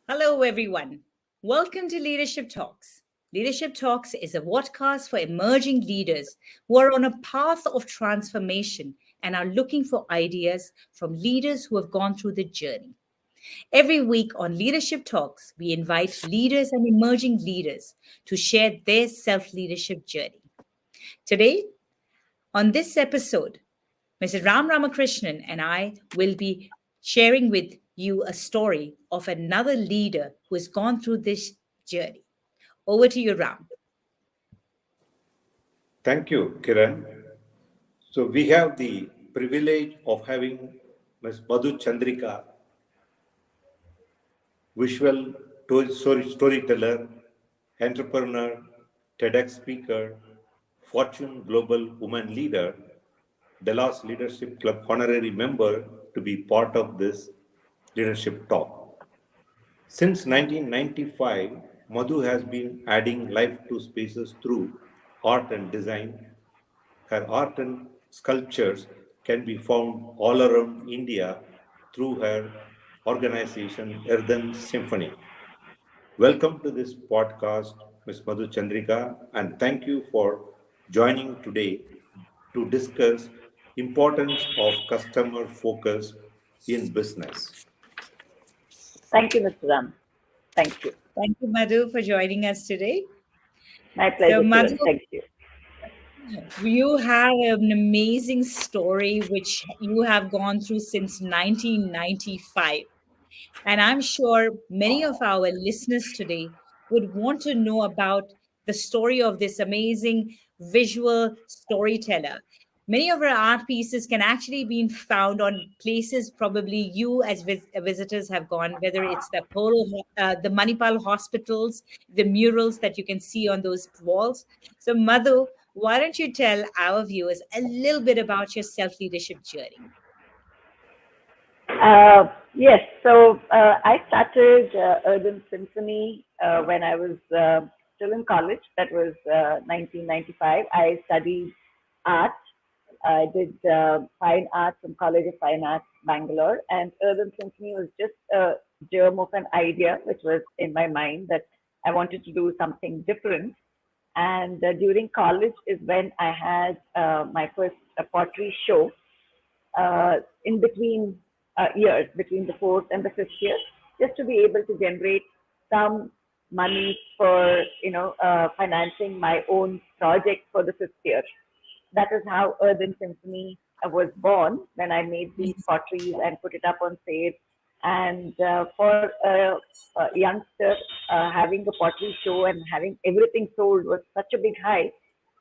Hello, everyone. Welcome to Leadership Talks. Leadership Talks is a podcast for emerging leaders who are on a path of transformation and are looking for ideas from leaders who have gone through the journey. Every week on Leadership Talks, we invite leaders and emerging leaders to share their self leadership journey. Today, on this episode, Mr. Ram Ramakrishnan and I will be sharing with you a story of another leader who has gone through this journey. Over to you, Ram. Thank you, Kiran. So we have the privilege of having Ms. Madhu Chandrika, visual storyteller, entrepreneur, TEDx speaker, Fortune Global Woman Leader, Deloitte Leadership Club honorary member to be part of this leadership talk. Since 1995, Madhu has been adding life to spaces through art and design. Her art and sculptures can be found all around India through her organization, Earthen Symphony. Welcome to this podcast, Ms. Madhu Chandrika, and thank you for joining today to discuss importance of customer focus in business. Thank you, Mr. Ram. Thank you. Thank you, Madhu, for joining us today. My So, pleasure, Madhu, Kiran. Thank you. you have an amazing story which you have gone through since 1995. And I'm sure many of our listeners today would want to know about the story of this amazing visual storyteller. Many of our art pieces can actually be found on places probably you as visitors have gone, whether it's the Manipal hospitals, the murals that you can see on those walls. So, Madhu, why don't you tell our viewers a little bit about your self leadership journey? Yes, so I started Urban Symphony when I was still in college. That was 1995. I studied art. I did fine arts from College of Fine Arts, Bangalore, and Urban Symphony was just a germ of an idea which was in my mind that I wanted to do something different. And during college is when I had my first pottery show in between years, between the fourth and the fifth year, just to be able to generate some money for financing my own project for the fifth year. That is how Urban Symphony was born when I made these potteries and put it up on sale. And for a youngster, having a pottery show and having everything sold was such a big high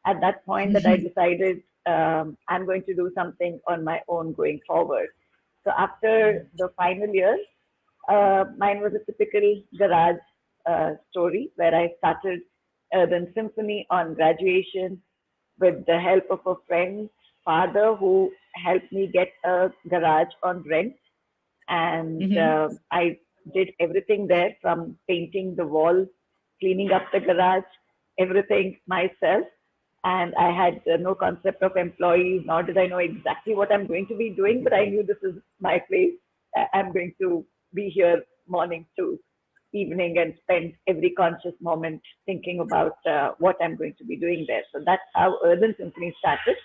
at that point that I decided I'm going to do something on my own going forward. So after the final year, mine was a typical garage story where I started Urban Symphony on graduation with the help of a friend's father who helped me get a garage on rent. And Mhm. I did everything there from painting the walls, cleaning up the garage, everything myself. And I had no concept of employees, nor did I know exactly what I'm going to be doing, but I knew this is my place. I'm going to be here morning to evening and spend every conscious moment thinking about what I'm going to be doing there. So that's how Urban Symphony started.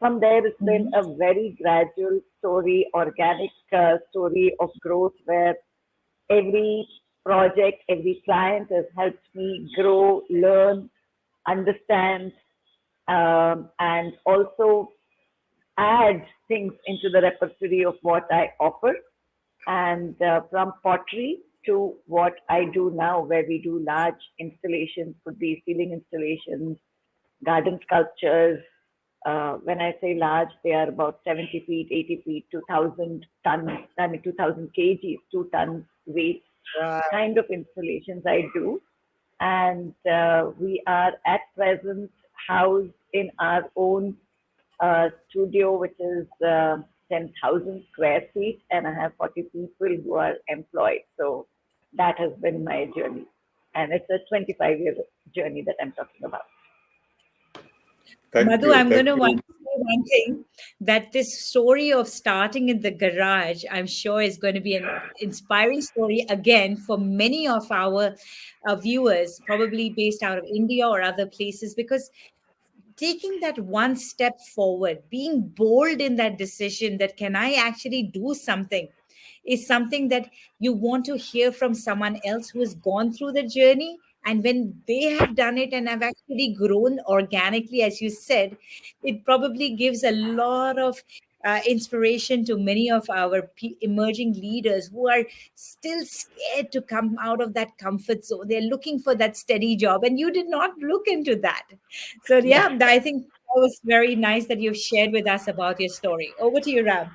From there, it's been Mhm. a very gradual story, organic story of growth where every project, every client has helped me grow, learn, understand, and also add things into the repertory of what I offer. And from pottery to what I do now, where we do large installations, could be ceiling installations, garden sculptures. When I say large, they are about 70 feet, 80 feet, 2,000 tons, 2,000 kgs, 2 tons weight Wow. kind of installations I do. And we are at present housed in our own studio, which is 10,000 square feet, and I have 40 people who are employed. So that has been my journey. And it's a 25-year journey that I'm talking about. Thank Madhu, you. I'm going Thank to you. say one thing, that this story of starting in the garage, I'm sure is going to be an inspiring story again for many of our viewers, probably based out of India or other places, because taking that one step forward, being bold in that decision that can I actually do something, is something that you want to hear from someone else who has gone through the journey. And when they have done it and have actually grown organically, as you said, it probably gives a lot of inspiration to many of our emerging leaders who are still scared to come out of that comfort zone. They're looking for that steady job, and you did not look into that. So, Yeah. yeah, I think that was very nice that you've shared with us about your story. Over to you, Ram.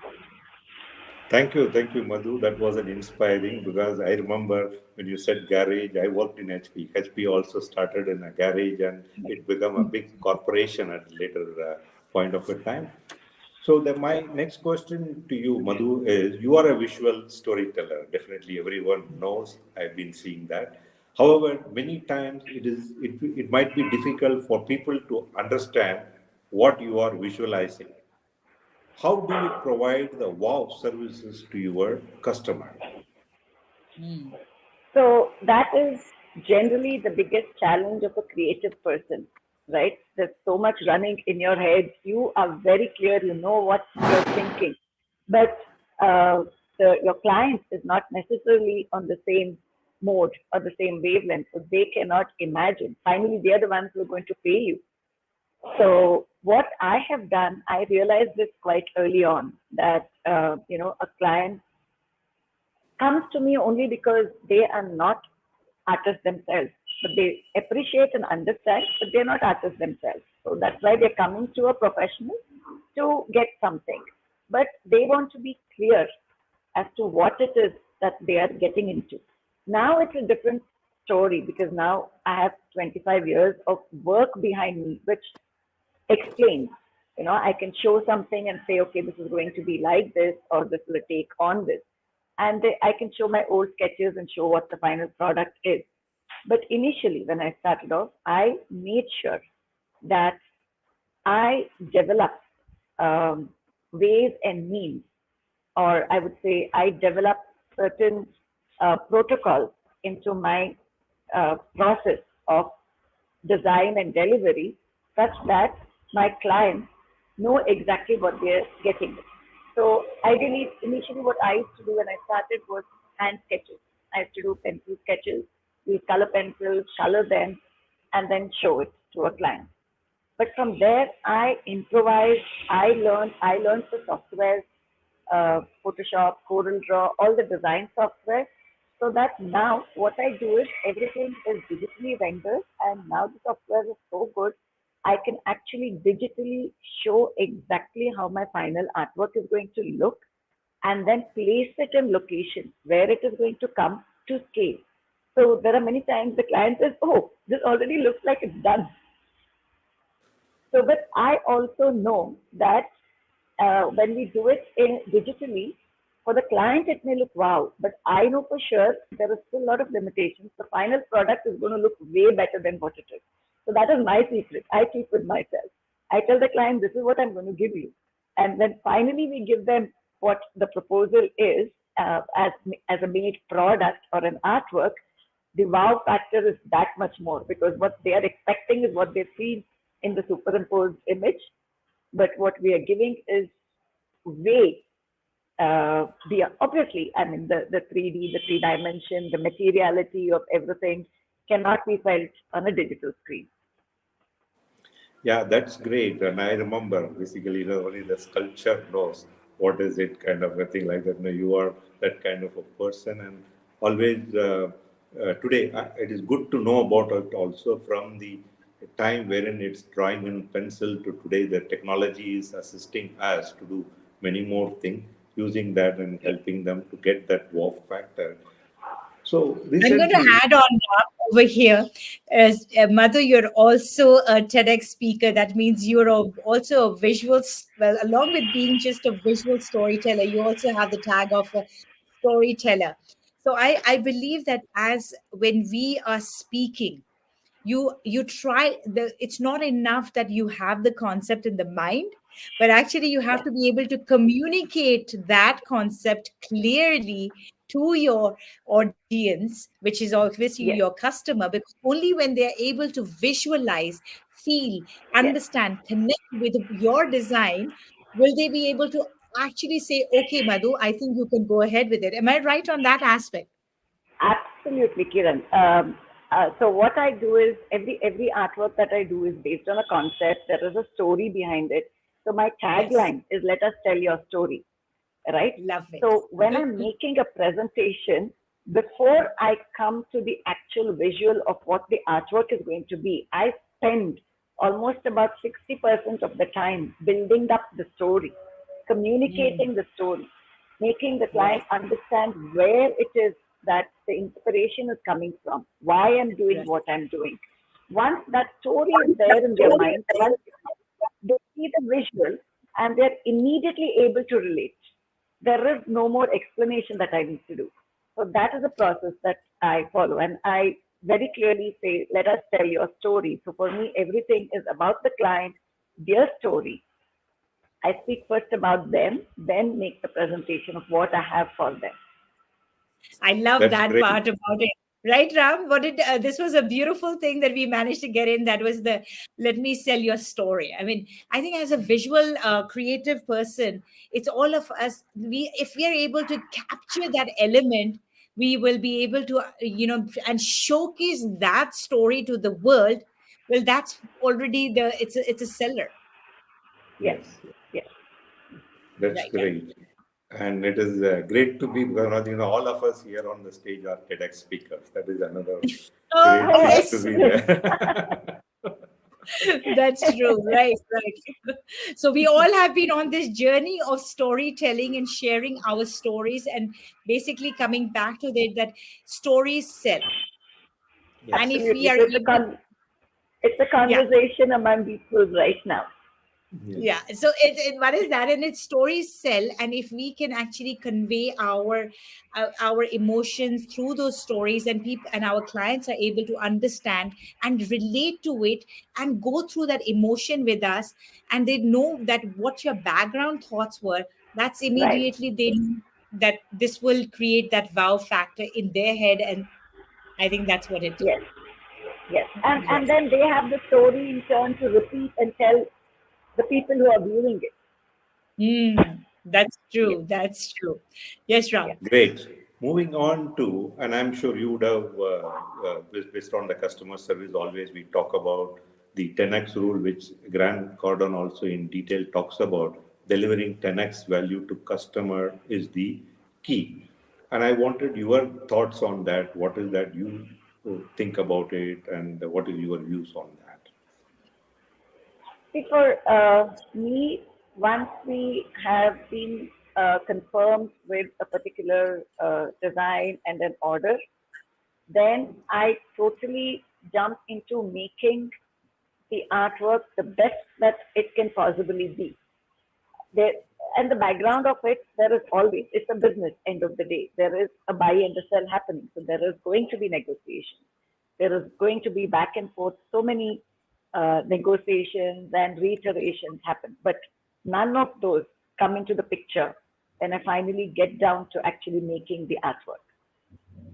Thank you, Madhu. That was an inspiring because I remember when you said garage, I worked in HP. HP also started in a garage and it became a big corporation at a later point of a time. So my next question to you, Madhu, is you are a visual storyteller. Definitely everyone knows. I've been seeing that. However, many times it might be difficult for people to understand what you are visualizing. How do you provide the wow services to your customer? Hmm. So that is generally the biggest challenge of a creative person, right? There's so much running in your head. You are very clear, you know what you're thinking, but your client is not necessarily on the same mode or the same wavelength, so they cannot imagine. Finally, they are the ones who are going to pay you. So what I have done, I realized this quite early on that a client comes to me only because they are not artists themselves, but they appreciate and understand, but they're not artists themselves. So that's why they're coming to a professional to get something. But they want to be clear as to what it is that they are getting into. Now it's a different story because now I have 25 years of work behind me, which explains. I can show something and say, okay, this is going to be like this, or this will take on this. And I can show my old sketches and show what the final product is. But initially, when I started off, I made sure that I developed ways and means, or I would say I developed certain protocols into my process of design and delivery such that my clients know exactly what they're getting. So ideally, initially what I used to do when I started was hand sketches. I used to do pencil sketches, use color pencils, color them, and then show it to a client. But from there, I improvised. I learned the software, Photoshop, Corel Draw, all the design software. So that now what I do is everything is digitally rendered, and now the software is so good, I can actually digitally show exactly how my final artwork is going to look, and then place it in location where it is going to come to scale. So there are many times the client says, "Oh, this already looks like it's done." So, but I also know that when we do it digitally, for the client it may look wow, but I know for sure there is still a lot of limitations. The final product is going to look way better than what it is. So that is my secret. I keep with myself. I tell the client, this is what I'm going to give you. And then finally we give them what the proposal is as a made product or an artwork. The wow factor is that much more because what they are expecting is what they see in the superimposed image, but what we are giving is way obviously, I mean, the 3D, the three dimension, the materiality of everything cannot be felt on a digital screen. Yeah, that's great. And I remember basically, only the sculpture knows what is it kind of a thing like that. You are that kind of a person, and always today it is good to know about it also from the time wherein it's drawing in pencil to today. The technology is assisting us to do many more things using that and helping them to get that wow factor. So I'm going to recently, add on over here. As Madhu, you're also a TEDx speaker. That means you're also a visual, well, along with being just a visual storyteller, you also have the tag of a storyteller. So I believe that as when we are speaking, you try the it's not enough that you have the concept in the mind, but actually you have Yes, to be able to communicate that concept clearly to your audience, which is obviously your yes, customer, because only when they're able to visualize, feel, yes. understand, connect with your design will they be able to actually say, okay, Madhu, I think you can go ahead with it. Am I right on that aspect? Absolutely, Kiran. So what I do is every artwork that I do is based on a concept. There is a story behind it. So my Yes. tagline is "Let us tell your story," right? Love it. So when I'm making a presentation, before I come to the actual visual of what the artwork is going to be, I spend almost about 60% of the time building up the story, Mm, communicating the story, making the client right. understand where it is that the inspiration is coming from, why I'm doing Right. what I'm doing. Once that story is there in their mind, once they see the visual and they're immediately able to relate. There is no more explanation that I need to do. So that is a process that I follow. And I very clearly say, let us tell your story. So for me, everything is about the client, their story. I speak first about them, then make the presentation of what I have for them. I love That's that great. part about it. Right, Ram? What did this was a beautiful thing that we managed to get in. That was the let me sell your story. I mean, I think as a visual creative person, it's all of us. We if we are able to capture that element, we will be able to and showcase that story to the world. Well, that's already the it's a seller, Yes, Yes, yes, that's right? great. And it is great to be, because all of us here on the stage are TEDx speakers. That is another Oh, great oh, thing to be yes. excellent. there. That's true. Right, right. So we all have been on this journey of storytelling and sharing our stories and basically coming back to that stories sell. And Yes, if we Absolutely. are So able, it's a yeah, conversation among people right now. yeah. yes, So what is that? And it's stories sell. And if we can actually convey our emotions through those stories, and people and our clients are able to understand and relate to it and go through that emotion with us, and they know that what your background thoughts were, that's Right. immediately they know that this will create that wow factor in their head. And I think that's what it Yes. Yes. And yes. then they have the story in turn to repeat and tell the people who are viewing it. That's Yes. true. That's true. Yes, Ram. Yes. great. Moving on to, and I'm sure you would have, based on the customer service, always we talk about the 10x rule, which Grant Cardone also in detail talks about. Delivering 10x value to customer is the key. And I wanted your thoughts on that. What is that you think about it, and what is your views on that? See, for me, once we have been confirmed with a particular design and an order, then I totally jump into making the artwork the best that it can possibly be. There and the background of it, there is always it's a business. End of the day, there is a buy and a sell happening. So there is going to be negotiation. There is going to be back and forth. So many negotiations and reiterations happen, but none of those come into the picture when I finally get down to actually making the artwork.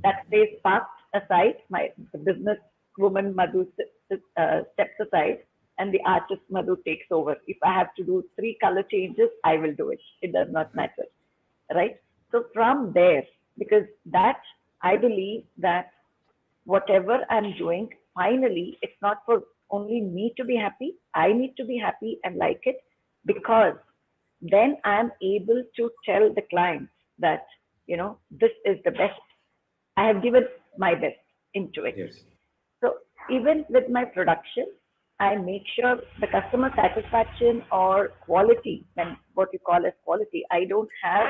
That stays parked aside. My the business woman Madhu steps aside, and the artist Madhu takes over. If I have to do three color changes, I will do it. It does not matter, right? So from there, because that I believe that whatever I'm doing, finally, it's not for only me to be happy. I need to be happy and like it, because then I'm able to tell the client that, this is the best. I have given my best into it. Yes. So even with my production, I make sure the customer satisfaction or quality, and what you call as quality, I don't have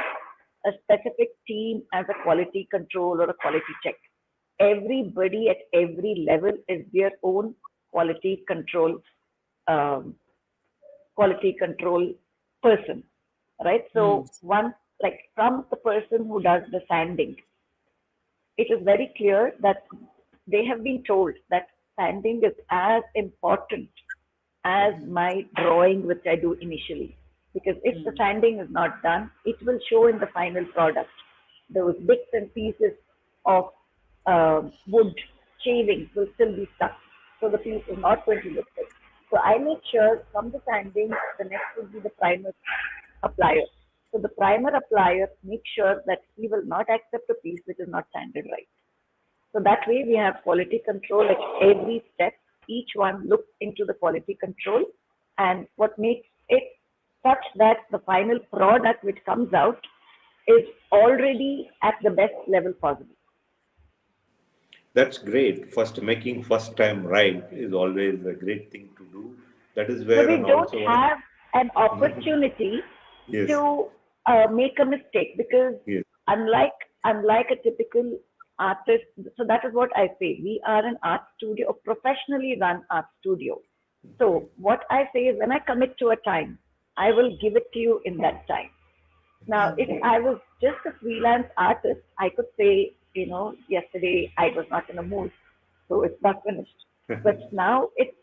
a specific team as a quality control or a quality check. Everybody at every level is their own quality control um, quality control person, right? Mm, So once, like from the person who does the sanding, it is very clear that they have been told that standing is as important as my drawing, which I do initially. Because if the Mm. sanding is not done, it will show in the final product. Those bits and pieces of wood shavings will still be stuck. So the piece is not going to look good. So I make sure from the sanding, the next will be the primer applier. So the primer applier makes sure that he will not accept a piece which is not sanded right. So that way we have quality control at every step. Each one looks into the quality control and what makes it such that the final product which comes out is already at the best level possible. That's great. Making first time right is always a great thing to do. That is So where, we and don't also one of have an the, opportunity yes, to make a mistake because yes, unlike unlike a typical artist, so that is what I say. We are an art studio, a professionally run art studio. So what I say is when I commit to a time, I will give it to you in that time. Now, if I was just a freelance artist, I could say, yesterday I was not in a mood, so it's not finished. But now it's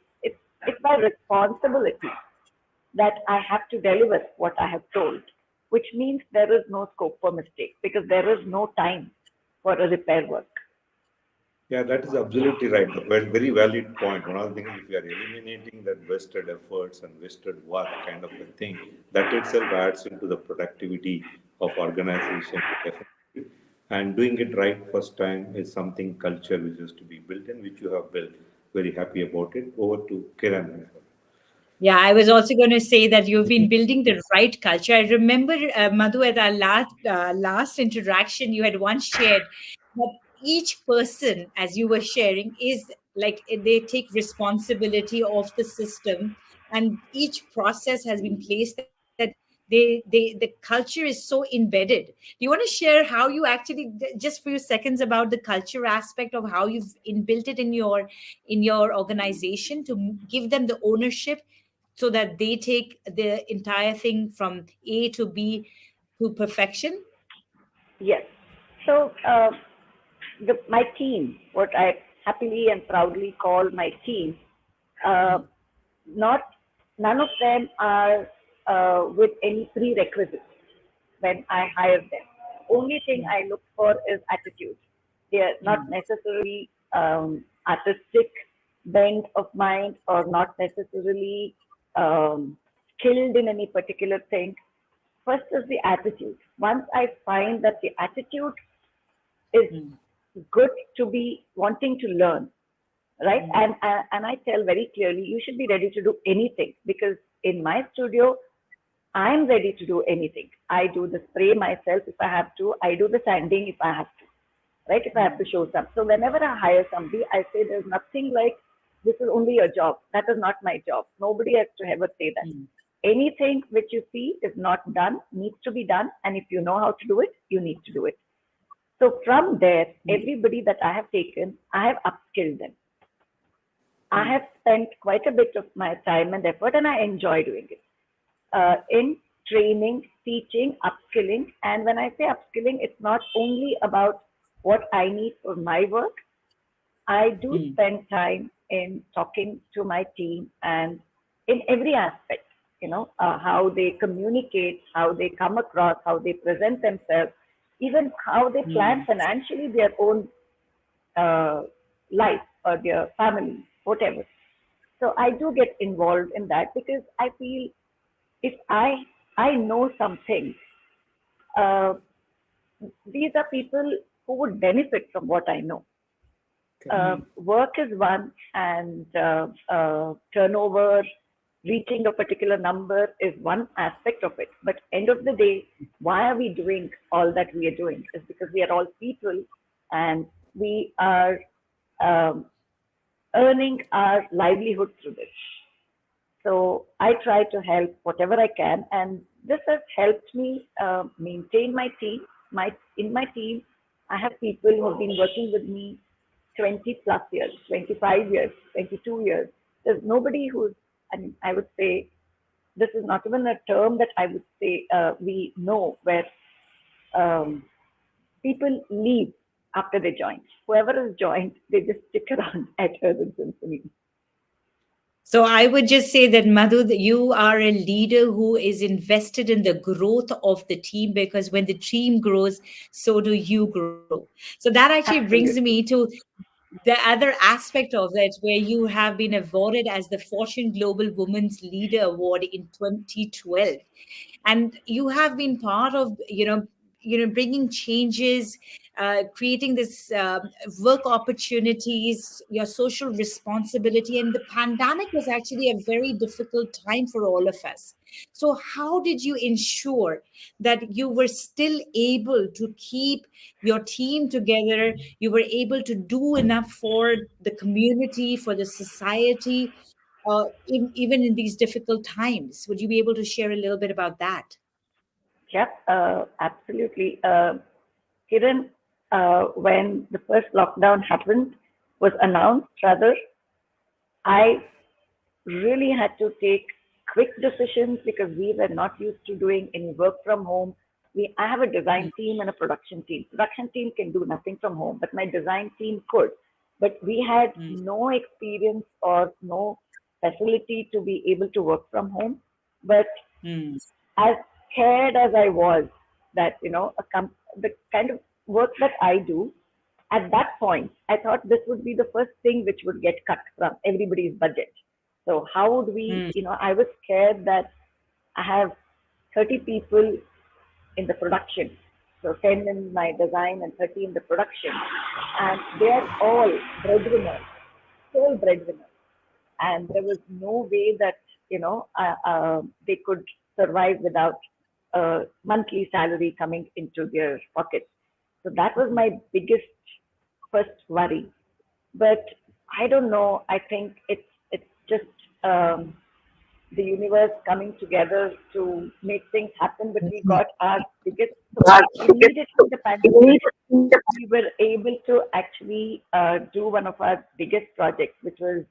my responsibility that I have to deliver what I have told, which means there is no scope for mistake because there is no time for a repair work. yeah, that is absolutely right. A very, very valid point. One of the things, if you are eliminating that wasted efforts and wasted work kind of a thing, that itself adds into the productivity of organization, definitely. And doing it right first time is something culture which is to be built and which you have built. Very happy about it. Over to Kiran. Yeah, I was also going to say that you've been building the right culture. I remember, Madhu, at our last interaction, you had once shared that each person, as you were sharing, is like they take responsibility of the system, and each process has been placed that the culture is so embedded. Do you want to share how you actually, just few seconds, about the culture aspect of how you've inbuilt it in your organization to give them the ownership so that they take the entire thing from A to B to perfection? Yes. So my team, what I happily and proudly call my team, uh, not none of them are with any prerequisites when I hire them. Only thing Yeah. I look for is attitude. They are not Mm. necessarily artistic bent of mind or not necessarily skilled in any particular thing. First is the attitude. Once I find that the attitude is Mm. good to be wanting to learn, right? Mm. And I tell very clearly, you should be ready to do anything because in my studio, I'm ready to do anything. I do the spray myself if I have to. I do the sanding if I have to, right? If I have to Mm. show some. So whenever I hire somebody, I say there's nothing like this is only your job. That is not my job. Nobody has to ever say that. Mm. Anything which you see is not done needs to be done. And if you know how to do it, you need to do it. So from there, Mm. everybody that I have taken, I have upskilled them. I Mm. have spent quite a bit of my time and effort, and I enjoy doing it in training, teaching, upskilling. And when I say upskilling, it's not only about what I need for my work. I do Mm. spend time in talking to my team and in every aspect, how they communicate, how they come across, how they present themselves, even how they plan Mm. financially their own uh, life or their family, whatever. So I do get involved in that because I feel if I know something, uh, these are people who would benefit from what I know. Mm. Work is one, and turnover, reaching a particular number is one aspect of it. But end of the day, why are we doing all that we are doing? Is because we are all people, and we are um, earning our livelihood through this. So I try to help whatever I can, and this has helped me maintain my team. In my team, I have people who have been working with me 20 plus years, 25 years, 22 years. There's nobody who's, I mean, I would say this is not even a term that I would say we know where um, people leave after they join. Whoever is joined, they just stick around at Urban Symphony. So I would just say that Madhu, that you are a leader who is invested in the growth of the team, because when the team grows, so do you grow. So that actually brings me Absolutely. to the other aspect of it, where you have been awarded as the Fortune Global Women's Leader Award in 2012, and you have been part of bringing changes, creating this work opportunities, your social responsibility. And the pandemic was actually a very difficult time for all of us. So how did you ensure that you were still able to keep your team together, you were able to do enough for the community, for the society, even in these difficult times? Would you be able to share a little bit about that? Yep, absolutely. Kiran, when the first lockdown happened, was announced rather, I really had to take quick decisions because we were not used to doing any work from home. I have a design team and a production team. Production team can do nothing from home, but my design team could. But we had Mm, no experience or no facility to be able to work from home. But mm, as scared as I was that, the kind of work that I do, at that point, I thought this would be the first thing which would get cut from everybody's budget. So how would we, mm, I was scared that I have 30 people in the production. So 10 in my design and 30 in the production. And they are all breadwinners, sole breadwinners, and there was no way that they could survive without a monthly salary coming into their pocket. So that was my biggest first worry. But I don't know. I think it's just um, the universe coming together to make things happen. But we got our biggest. So immediately the pandemic, we were able to actually do one of our biggest projects, which was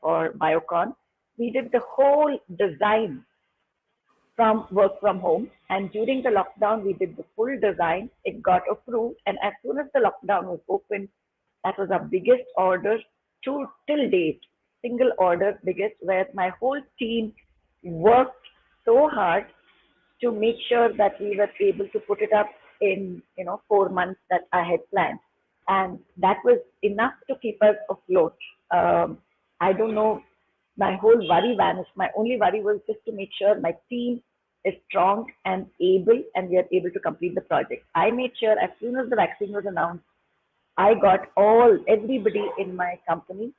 for Biocon. We did the whole design from work from home. And during the lockdown, we did the full design. It got approved. And as soon as the lockdown was open, that was our biggest order to till date, single order biggest, where my whole team worked so hard to make sure that we were able to put it up in 4 months that I had planned, and that was enough to keep us afloat. I don't know, my whole worry vanished. My only worry was just to make sure my team is strong and able, and we are able to complete the project. I made sure as soon as the vaccine was announced, I got everybody in my company.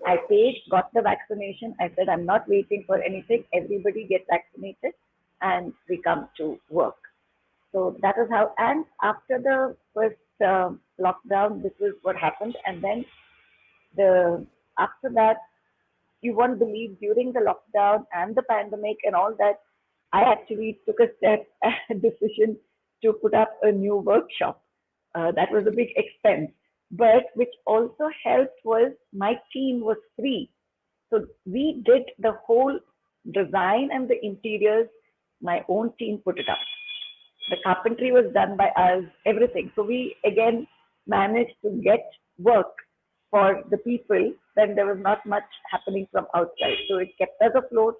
I paid, got the vaccination. I said, I'm not waiting for anything. Everybody gets vaccinated and we come to work. So that is how, and after the first lockdown, this is what happened. And then after that, you won't believe, during the lockdown and the pandemic and all that, I actually took a step, a decision to put up a new workshop. That was a big expense, but which also helped was my team was free. So we did the whole design and the interiors. My own team put it up. The carpentry was done by us, everything. So we again managed to get work for the people when there was not much happening from outside. So it kept us afloat.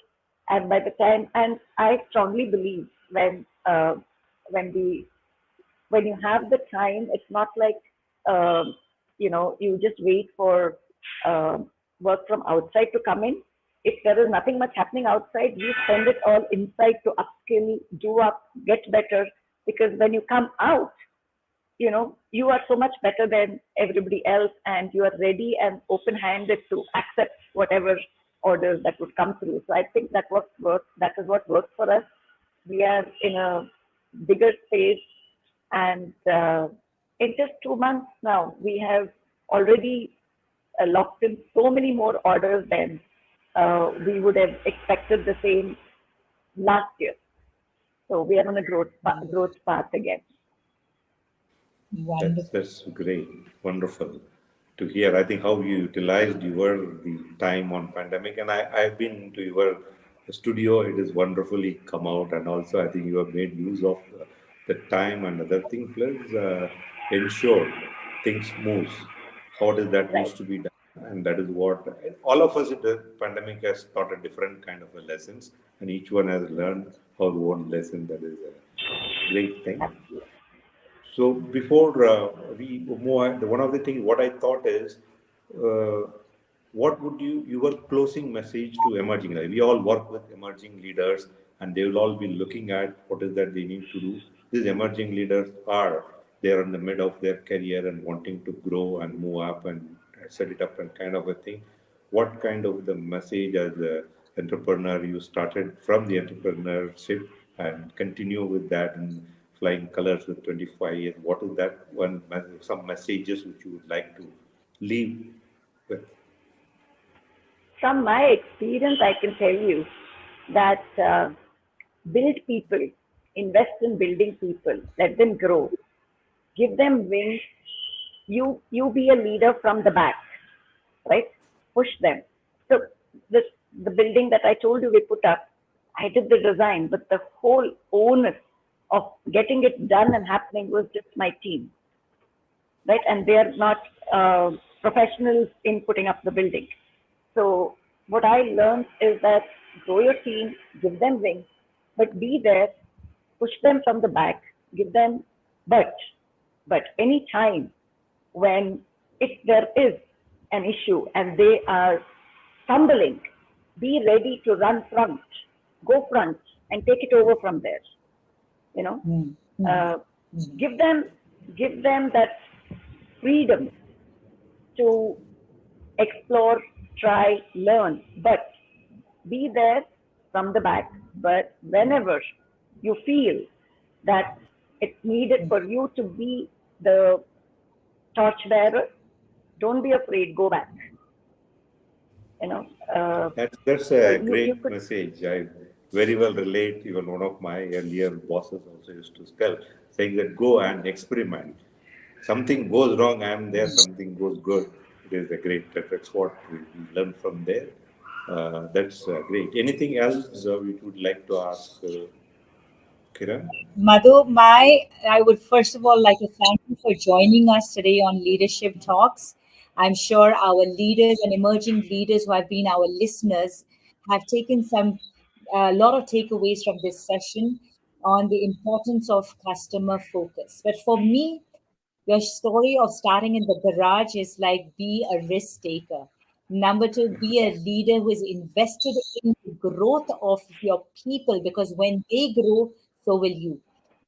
And by the time, and I strongly believe when we when you have the time, it's not like you just wait for work from outside to come in. If there is nothing much happening outside, you spend it all inside to upskill, do up, get better. Because when you come out, you are so much better than everybody else, and you are ready and open-handed to accept whatever orders that would come through. So I think that is what works for us. We are in a bigger space, and in just 2 months now, we have already locked in so many more orders than we would have expected the same last year. So we are on a growth path again. wonderful. That's great, wonderful to hear. I think how you utilized your the time on pandemic, and I've been to your studio. It is wonderfully come out, and also I think you have made use of the time and other thing. Plus, ensure. things moves. How does that Right. used to be done? And that is what all of us in the pandemic has taught a different kind of a lessons, and each one has learned our own lesson. That is a great thing. Absolutely. So before we move on, one of the things what I thought is, uh, what would your closing message to emerging? Like we all work with emerging leaders, and they will all be looking at what is that they need to do. These emerging leaders are they are in the mid of their career and wanting to grow and move up and set it up and kind of a thing. What kind of the message as a entrepreneur you started from the entrepreneurship and continue with that and flying colors with 25 years? What is that one some messages which you would like to leave with? From my experience, I can tell you that build people, invest in building people, let them grow, give them wings. You be a leader from the back, right? Push them. So this the building that I told you we put up, I did the design, but the whole onus of getting it done and happening was just my team, right? And they are not professionals in putting up the building. So what I learned is that grow your team, give them wings, but be there, push them from the back, give them, but any time when if there is an issue and they are stumbling, be ready to run front, go front, and take it over from there. You know, Mm, mm, uh, mm. give them that freedom to explore, try, learn, but be there from the back. But whenever you feel that it's needed for you to be the torchbearer, don't be afraid, go back. You know, That's so a you great could, message. I very well relate. Even one of my earlier bosses also used to tell, saying that go and experiment. Something goes wrong, I'm there. Something goes good. It is a great. That's what we learn from there. That's great. Anything else we would like to ask, Kiran? Madhu, I would first of all like to thank you for joining us today on Leadership Talks. I'm sure our leaders and emerging leaders who have been our listeners have taken a lot of takeaways from this session on the importance of customer focus. But for me, your story of starting in the garage is like be a risk taker. Number two, be a yes, leader who is invested in the growth of your people because when they grow, so will you.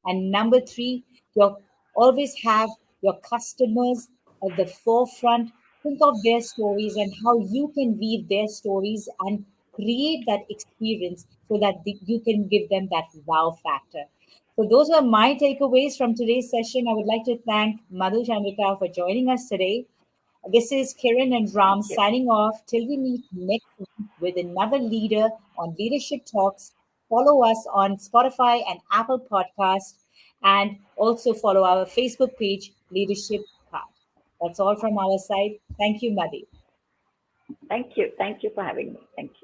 And number three, you always have your customers at the forefront. Think of their stories and how you can weave their stories and create that experience so that you can give them that wow factor. So those were my takeaways from today's session. I would like to thank Madhu Chandrika for joining us today. This is Kiran and thank Ram you. signing off till we meet next week with another leader on Leadership Talks. Follow us on Spotify and Apple Podcast, and also follow our Facebook page, Leadership Card. That's all from our side. Thank you, Madhu. Thank you. Thank you for having me. Thank you.